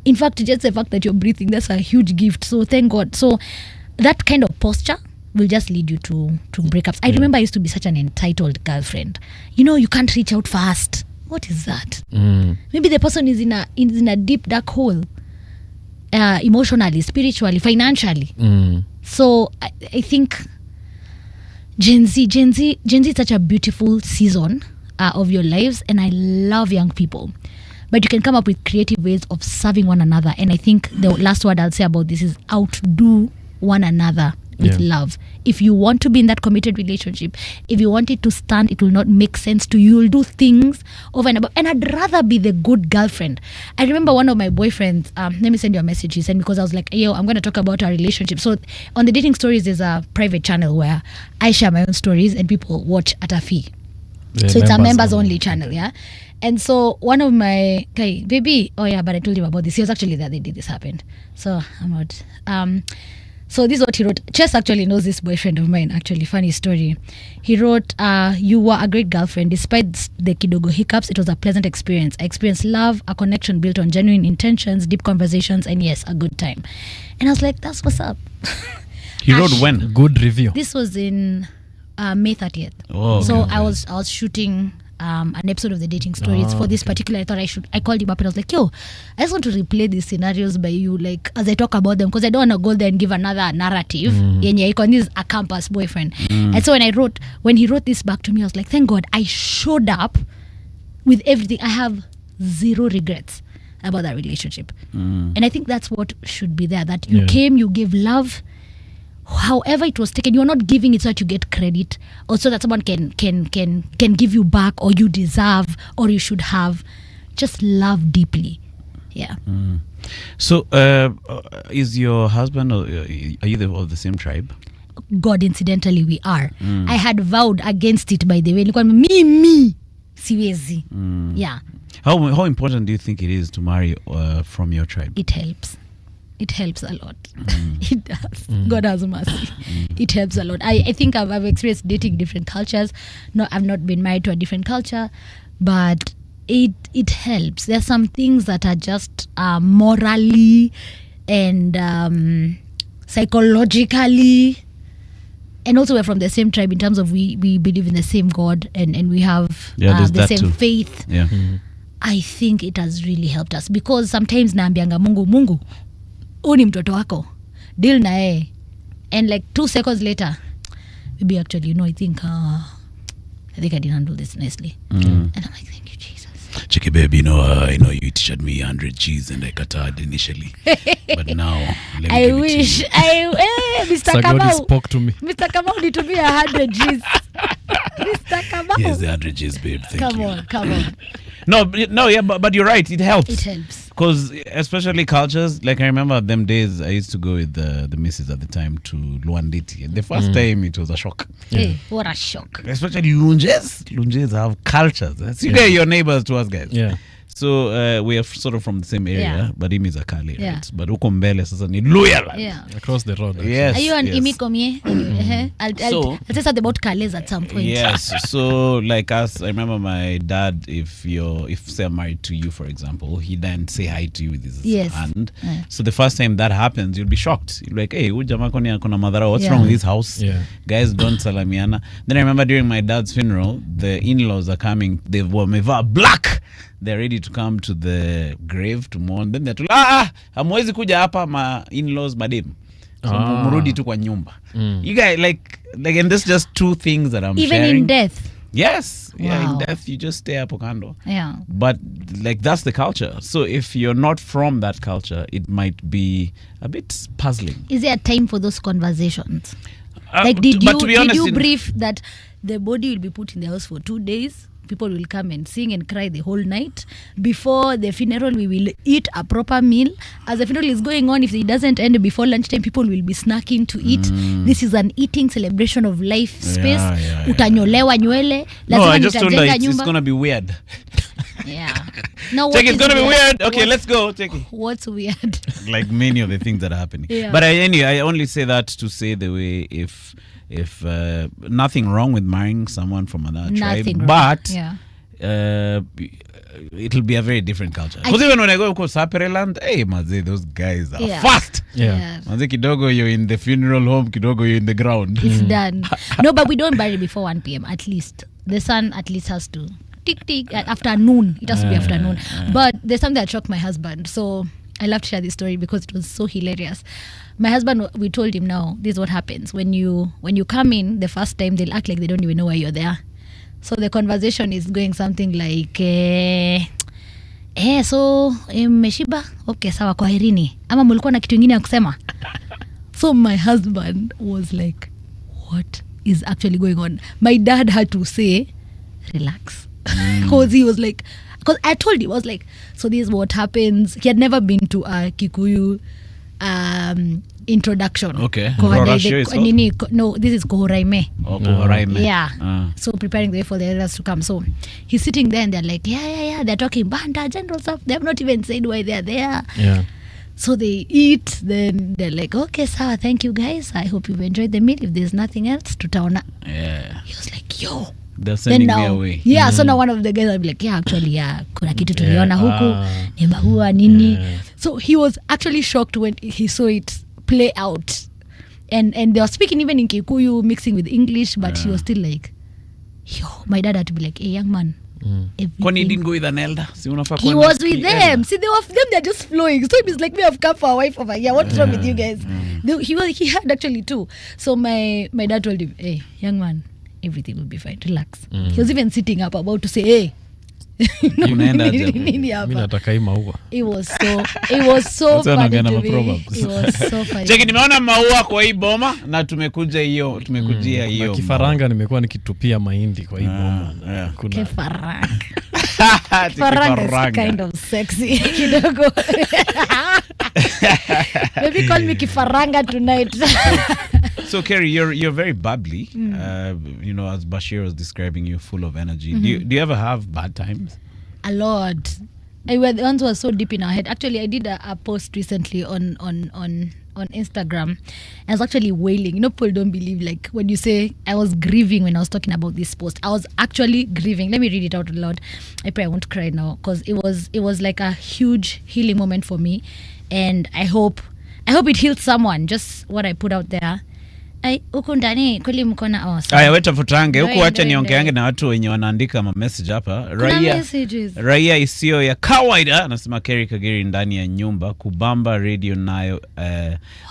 In fact, just the fact that you're breathing, that's a huge gift. So thank God. So that kind of posture will just lead you to breakups. I remember I used to be such an entitled girlfriend. You can't reach out fast. What is that? Maybe the person is in a deep dark hole. Emotionally, spiritually, financially. So I think Gen Z is such a beautiful season of your lives, and I love young people. But you can come up with creative ways of serving one another. And I think the last word I'll say about this is outdo one another with love. If you want to be in that committed relationship, if you want it to stand, it will not make sense to you. You'll do things over and above. And I'd rather be the good girlfriend. I remember one of my boyfriends, let me send you a message. He sent, because I was like, I'm going to talk about our relationship. So on the Dating Stories, there's a private channel where I share my own stories and people watch at a fee. So it's a members only channel, yeah? And so one of my baby, but I told him about this. He was actually there the day this happened. So I'm not. So this is what he wrote. Chess actually knows this boyfriend of mine, actually. Funny story. He wrote, you were a great girlfriend. Despite the kidogo hiccups, it was a pleasant experience. I experienced love, a connection built on genuine intentions, deep conversations, and yes, a good time. And I was like, that's what's up. He wrote when? Good review. This was in May 30th. Oh, so okay. I was shooting an episode of the dating stories for this particular. I called him up and I was like, yo, I just want to replay these scenarios by you, like as I talk about them, because I don't want to go there and give another narrative. Yenye iko, this is a campus boyfriend. And so when he wrote this back to me, I was like, thank God I showed up with everything. I have zero regrets about that relationship. And I think that's what should be there, that you came, you gave love, however it was taken. You're not giving it so that you get credit or so that someone can give you back, or you deserve, or you should have. Just love deeply. So is your husband, or are you of the same tribe? God, incidentally, we are. I had vowed against it, by the way. Nilikuwa mimi siwezi. How important do you think it is to marry from your tribe? It helps a lot. It does. God has mercy. It helps a lot. I think I've experienced dating different cultures. No, I've not been married to a different culture, but it helps. There are some things that are just morally and psychologically, and also we're from the same tribe in terms of we believe in the same God, and we have the same too. faith. I think it has really helped us, because sometimes naambianga Mungu uni mtoto wako, deal na yeye, and like 2 seconds later, maybe actually, I think I didn't handle this nicely. And I'm like, thank you, Jesus. Checky baby, I know you teached me 100 G's and I cutted initially, but now let me I give wish it to you. Mr. God Kamau spoke to me. Mr. Kamau need to be 100 G's. Mr. Kamau, Here's the 100 G's, babe. Thank you. Come on. No, yeah, but you're right. It helps. It helps. Because especially cultures, like I remember them days, I used to go with the missus at the time to Luanditi. And the first time, it was a shock. Hey, what a shock. Especially Lunjes. Lunjes have cultures. That's your neighbors to us guys. Yeah. So we are sort of from the same area, Yeah. but him is a Kali, Yeah. right? But uko mbele sasa ni Luya land. Yeah. Across the road. actually. Yes. Are you an yes. Imikomie? I'll say something about Kales at some point. Yes. So like us, I remember my dad, if say I'm married to you, for example, he then say hi to you with his Yes. hand. Yeah. So the first time that happens, you'll be shocked. You'll be like, hey, huyu jamaa kwani akona madhara? What's Yeah. wrong with this house? Yeah. Guys don't salamiana. Then I remember during my dad's funeral, the in-laws are coming. They were meva black. They're ready to come to the grave to mourn. Then they're told, hamwezi kuja hapa ma in-laws madem. So murudi tu kwa nyumba. You guys like and this just two things that I'm Even sharing. in death. Yes. Yeah, in Wow. death you just stay hapo kando. Yeah. But like that's the culture. So if you're not from that culture, it might be a bit puzzling. Is there a time for those conversations? But Did to be honest, you brief that the body will be put in the house for 2 days? People will come and sing and cry the whole night. Before the funeral, we will eat a proper meal. As the funeral is going on, if it doesn't end before lunchtime, people will be snacking to eat. This is an eating celebration of life space. Utanyolewa nywele. No, Lazima I just told her nitajenga it's nyumba. going to be weird. Yeah. Now, Check, it's going to be weird. Okay, what- let's go. Check it. What's weird? Like many of the things that are happening. Yeah. But I only say that to say the way if nothing wrong with marrying someone from another tribe, Nothing wrong. but Yeah. it'll be a very different culture. Because even when I go to Sapereland, hey, maze, those guys are Yeah. fast. Yeah. Maze, kidogo you're in the funeral home, kidogo you're in the ground. It's done. No, but we don't bury before 1 p.m. at least. The sun at least has to tick tick at afternoon. It has to be afternoon. But there's something that shocked my husband. So I love to share this story because it was so hilarious. My husband, we told him, now this is what happens when you come in the first time. They'll act like they don't even know why you're there. So the conversation is going something like so mmeshiba? Okay, sawa, kwaherini. Ama mulikuwa na kitu ingine ya kusema? So my husband was like, what is actually going on? My dad had to say, relax. Because he was like, because I told him, I was like, so this is what happens. He had never been to a Kikuyu introduction. Okay. Kohadai- Rorashio is called? no, this is Kohoraime. Oh, Kohoraime. Yeah. So preparing the way for the elders to come. So he's sitting there and they're like, yeah. They're talking banda, general stuff. They have not even said why they're there. Yeah. So they eat, then they're like, okay, sawa, thank you guys. I hope you've enjoyed the meal. If there's nothing else, tutaona. Yeah. He was like, yo. They're sending Then me now, away. yeah, so now one of the guys will be like, yeah, actually, yeah, kuna kitu tuliona huku, ni maua nini. Yeah. So he was actually shocked when he saw it play out. And they were speaking even in Kikuyu, mixing with English, but he was still like, yo, my dad had to be like, hey, young man. Kwani he didn't go with an elder? Si unafaa He kwenda was with them. See, they were them. They're just flowing. So he's like, me, I've come for a wife over here. What's wrong with you guys? He had actually two. So my dad told him, hey, young man, everything will be fine. Relax. He was even sitting up about to say, hey. Unaenda aje? Nini hapa? Mimi nataka hii maua. It was so That's funny wanaongea na to me. maproverbs. It was so funny. Cheki, nimeona maua kwa hii boma na tumekujia hiyo. Na kifaranga nimekuwa nikitupia mahindi kwa hii boma. yeah. Kuna Kifaranga. Ati Kifaranga is kind of sexy kidogo. Maybe call me Kifaranga tonight. So Kerry, you're very bubbly. As Bashir was describing you, full of energy. Do you ever have bad times? A lot. The ones were so deep in our head. Actually, I did a post recently on Instagram. I was actually wailing. People don't believe, like, when you say I was grieving when I was talking about this post. I was actually grieving. Let me read it out loud. I pray I won't cry now, because it was like a huge healing moment for me, and I hope it healed someone. Just what I put out there. Huku ndani kweli mkona Aya, weta futange huku, acha Ndio. niongeange na watu wenye wanaandika message hapa. Kuna messages. Raia isiyo ya kawaida anasema Kerry Kagiri ndani ya nyumba kubamba radio nayo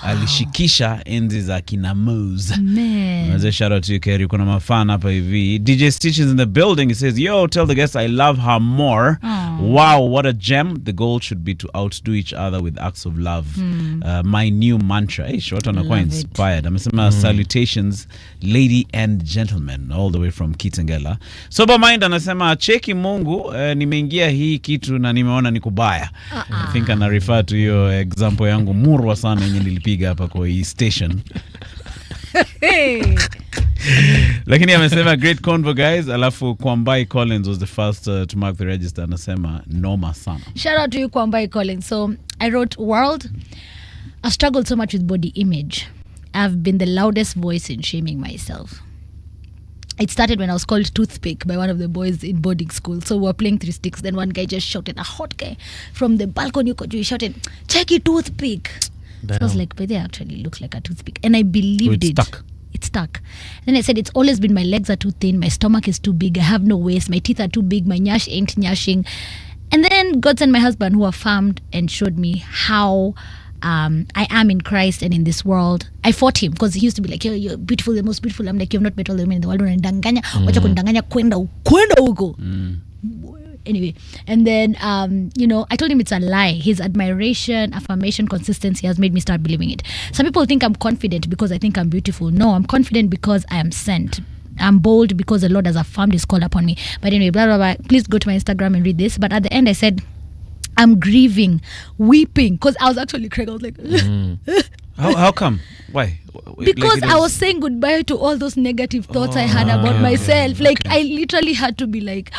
alishikisha enzi za kina Moose. Man. Shout out to you, Kerry. Kuna mafan hapa hivi. DJ Stitch is in the building. He says, yo, tell the guests I love her more. Wow, what a gem. The goal should be to outdo each other with acts of love. My new mantra. Watu wanakuwa Love it. inspired. Amesema salutations, lady and gentlemen, all the way from Kitengela. Sober Mind anasema cheki Mungu, nimeingia hii kitu na nimeona ni kubaya. I think ana refer to your example yangu murwa sana yenye nilipiga hapa kwa hii station. Hey. Lakini amesema great convo guys. Alafu Kwambai Collins was the first to mark the register. Anasema noma sana. Shout out to you, Kwambai Collins. So I wrote, world, I've struggled so much with body image. I've been the loudest voice in shaming myself. It started when I was called toothpick by one of the boys in boarding school. So we were playing three sticks. Then one guy just shouted, a hot guy from the balcony, he shouted, check it, toothpick. So I was like, but they actually look like a toothpick. And I believed So it. stuck. It stuck. Then I said, it's always been my legs are too thin, my stomach is too big, I have no waist, my teeth are too big, my nyash ain't nyashing. And then God sent my husband, who affirmed and showed me how I am in Christ and in this world. I fought him because he used to be like, you're beautiful, the most beautiful. I'm like, you've not met all the women in the world. Unanidanganya, wacha kunidanganya, kwenda huko. Anyway, and then I told him it's a lie. His admiration, affirmation, consistency has made me start believing it. Some people think I'm confident because I think I'm beautiful. No, I'm confident because I am sent. I'm bold because the Lord has affirmed his call upon me. But anyway, blah blah blah. Please go to my Instagram and read this. But at the end I said, I'm grieving, weeping, because I was actually crying. I was like, How come? Why? Because I was saying goodbye to all those negative thoughts I had about myself. I literally had to be like,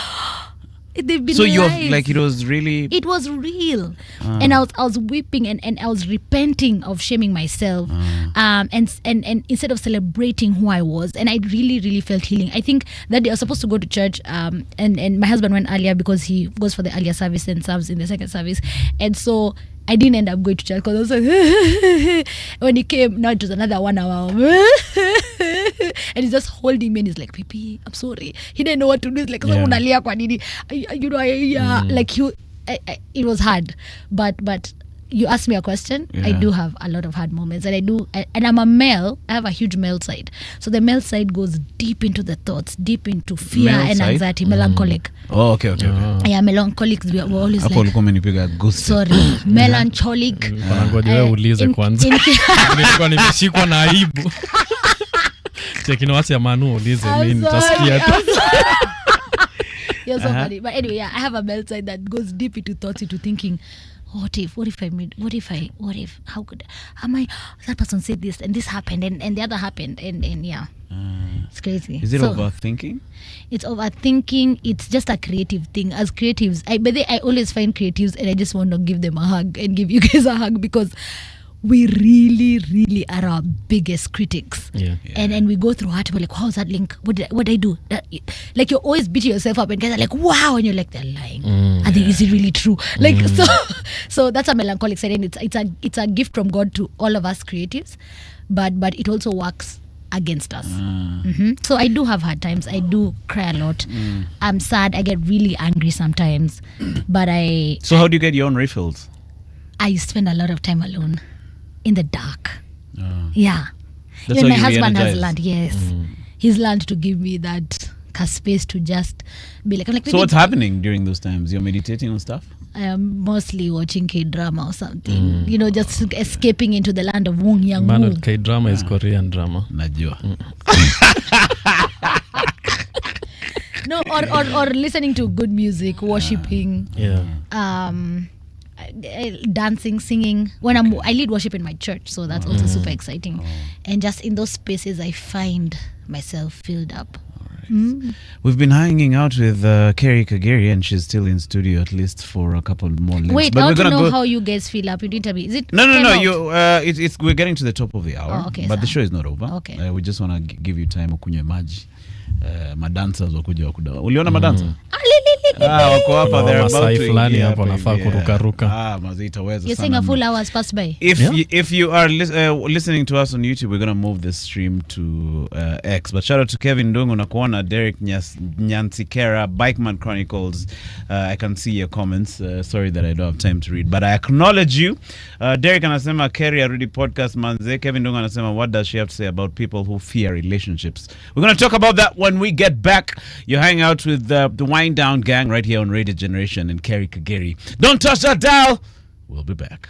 they've been So you lies. have, like, it was really... It was real. And I was weeping and I was repenting of shaming myself. And instead of celebrating who I was. And I really, really felt healing. I think that day I was supposed to go to church, and my husband went earlier because he goes for the earlier service and serves in the second service. And so I didn't end up going to church because I was like, when he came, now it was another 1 hour. And he's just holding me and he's like, Pipi, I'm sorry. He didn't know what to do. He's like, unalia kwa nini? It was hard. But you asked me a question. I do have a lot of hard moments, and I'm a male. I have a huge male side. So the male side goes deep into the thoughts, deep into fear Male and side? anxiety, melancholic. Oh, okay. Yeah, melancholic. We're always Hapo like, ulikuwa umenipiga ghost. sorry, melancholic. Ngoja wewe ulize kwanza. Nilikuwa nimeshikwa na aibu. Chekino wasi ya Manu ulize mimi nitasikia tu. You're so funny. But anyway, yeah, I have a male side that goes deep into thoughts, into thinking, what if, how could, that person said this and this happened and the other happened and yeah. It's crazy. Is it So, overthinking? It's overthinking. It's just a creative thing. As creatives, I always find creatives and I just want to give them a hug and give you guys a hug because we really are our biggest critics. Yeah. And we go through art. We're like, how's that link? What did I do? Like you're always beating yourself up and guys are like, wow, and you're like, they're lying. I think, is it really true? Like so that's a melancholic side, and it's a gift from God to all of us creatives, but it also works against us. So I do have hard times. I do cry a lot. I'm sad. I get really angry sometimes, but So how do you get your own refills? I spend a lot of time alone in the dark. Yeah. That's Even how my you husband has re-energize. learned, yes. He's learned to give me that space to just be like, I'm like, So what's happening during those times? You're meditating on stuff? I am mostly watching K-drama or something. You know, just escaping into the land of Wong Yang Manuel, Woo. K-drama is Korean drama. Najua. No, or listening to good music, worshipping, Yeah. dancing, singing. When I lead worship in my church, so that's also super exciting. And just in those spaces, I find myself filled up. We've been hanging out with Kerry Kagiri, and she's still in studio at least for a couple more links. Wait, But I we're want to gonna know go. how you guys feel up. You didn't tell me. Is it No. time out? You. It's we're getting to the top of the hour. Oh, okay, but the sir. show is not over. Okay. We just want to give you time ukunywe maji. Madancers wakuja wakuda. Uliona madancer? Wako hapa. Kuna They're about Wamasai to fulani ingia hapo hapa wanafaa hivi, kurukaruka. Mazi itaweza You're saying sana a full mno. hour has passed by. If you are listening to us on YouTube, we're gonna move the stream to X. But shout out to Kevin Ndungu na kuona Derek Nyansikera, Bikeman Chronicles. I can see your comments. Sorry that I don't have time to read, but I acknowledge you. Derek anasema Kerry arudi podcast manze. Kevin Ndungu anasema what does she have to say about people who fear relationships? We're gonna talk about that when we get back. You're hanging out with the Wind Down Gang right here on Radio Generation and Kerry Kagiri. Don't touch that dial. We'll be back.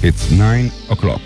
It's 9 o'clock.